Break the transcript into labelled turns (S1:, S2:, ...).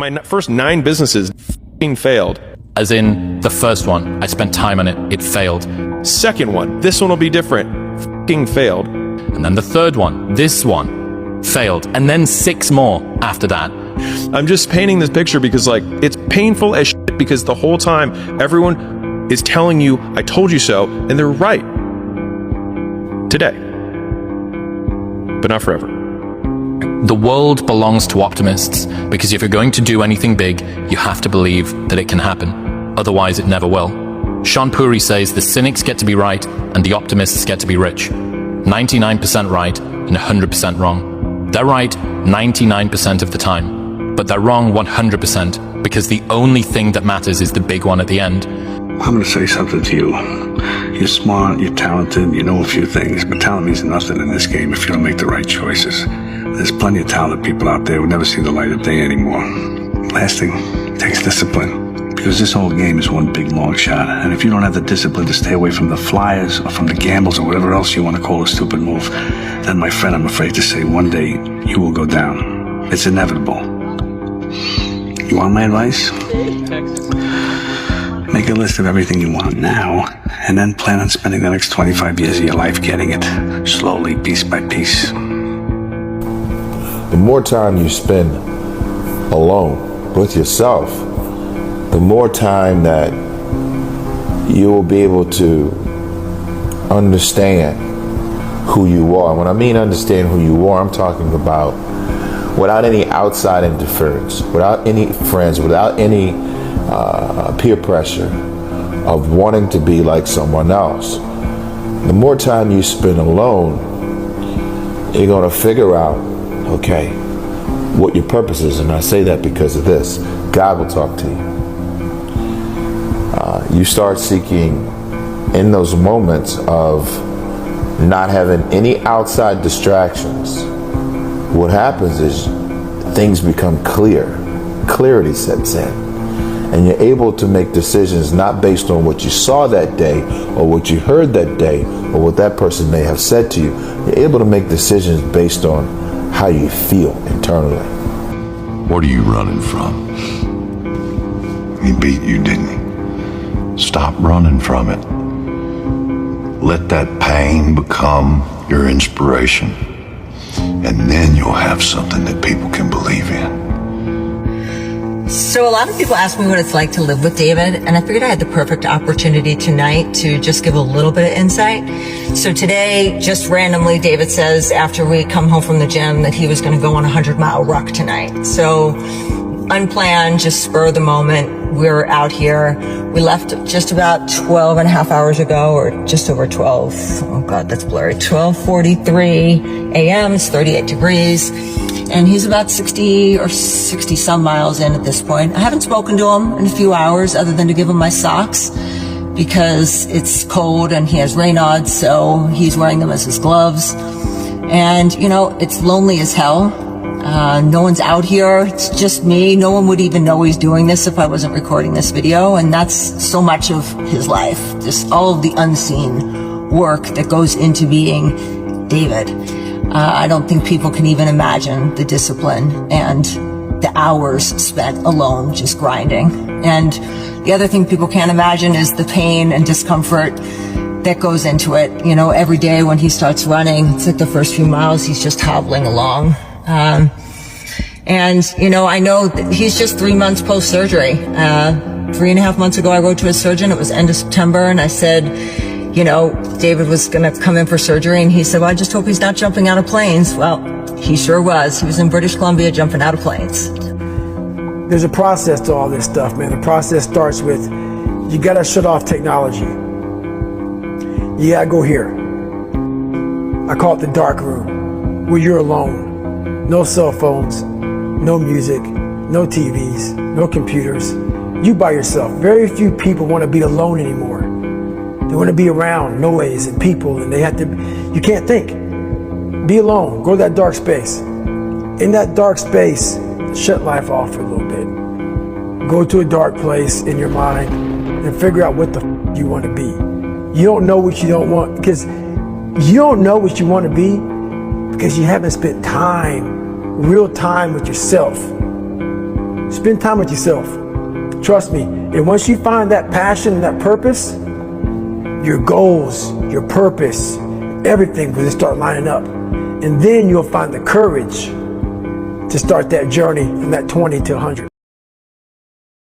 S1: My first 9 businesses f***ing failed.
S2: As in, the first one, I spent time on it, it failed.
S1: Second one, this one will be different, f***ing failed.
S2: And then the third one, this one, failed. And then 6 more after that.
S1: I'm just painting this picture because, like, it's painful as shit because the whole time everyone is telling you, I told you so, and they're right. Today. But not forever.
S2: The world belongs to optimists because if you're going to do anything big, you have to believe that it can happen. Otherwise, it never will. Sean Puri says the cynics get to be right and the optimists get to be rich. 99% right and 100% wrong. They're right 99% of the time, but they're wrong 100% because the only thing that matters is the big one at the end.
S3: I'm going to say something to you. You're smart, you're talented, you know a few things, but talent means nothing in this game if you don't make the right choices. There's plenty of talented people out there who never see the light of day anymore. Last thing, takes discipline. Because this whole game is one big long shot. And if you don't have the discipline to stay away from the flyers or from the gambles or whatever else you want to call a stupid move, then my friend, I'm afraid to say one day you will go down. It's inevitable. You want my advice? Make a list of everything you want now, and then plan on spending the next 25 years of your life getting it, slowly, piece by piece.
S4: The more time you spend alone with yourself, the more time that you will be able to understand who you are. When I mean understand who you are, I'm talking about without any outside interference, without any friends, without any peer pressure of wanting to be like someone else. The more time you spend alone, you're going to figure out, okay, what your purpose is. And I say that because of this. God will talk to you. You start seeking in those moments of not having any outside distractions. What happens is things become clear. Clarity sets in. And you're able to make decisions not based on what you saw that day or what you heard that day or what that person may have said to you. You're able to make decisions based on how you feel internally.
S5: What are you running from? He beat you, didn't he? Stop running from it. Let that pain become your inspiration, and then you'll have something that people can believe in.
S6: So a lot of people ask me what it's like to live with David, and I figured I had the perfect opportunity tonight to just give a little bit of insight. So today, just randomly, David says after we come home from the gym that he was going to go on a 100-mile ruck tonight. So unplanned, just spur of the moment. We're out here. We left just about 12 and a half hours ago, or just over 12. Oh God, that's blurry. 12:43 a.m. It's 38 degrees. And he's about 60 or 60 some miles in at this point. I haven't spoken to him in a few hours other than to give him my socks because it's cold and he has Raynaud's, so he's wearing them as his gloves. And, you know, it's lonely as hell. No one's out here. It's just me. No one would even know he's doing this if I wasn't recording this video. And that's so much of his life. Just all of the unseen work that goes into being David. I don't think people can even imagine the discipline and the hours spent alone just grinding. And the other thing people can't imagine is the pain and discomfort that goes into it. You know, every day when he starts running, it's like the first few miles, he's just hobbling along. And, you know, I know that he's just 3 months post-surgery. 3.5 months ago, I wrote to his surgeon. It was end of September, and I said, you know, David was going to come in for surgery, and he said, well, I just hope he's not jumping out of planes. Well, he sure was. He was in British Columbia jumping out of planes.
S7: There's a process to all this stuff, man. The process starts with, you got to shut off technology. You got to go here. I call it the dark room, where you're alone. No cell phones, no music, no TVs, no computers. You by yourself. Very few people want to be alone anymore. They want to be around noise and people, and they have to, you can't think. Be alone, go to that dark space. In that dark space, shut life off for a little bit. Go to a dark place in your mind and figure out what the you want to be. You don't know what you don't want, because you don't know what you want to be because you haven't spent time, real time with yourself. Spend time with yourself. Trust me. And once you find that passion and that purpose, your goals, your purpose, everything will start lining up. And then you'll find the courage to start that journey from that 20 to 100.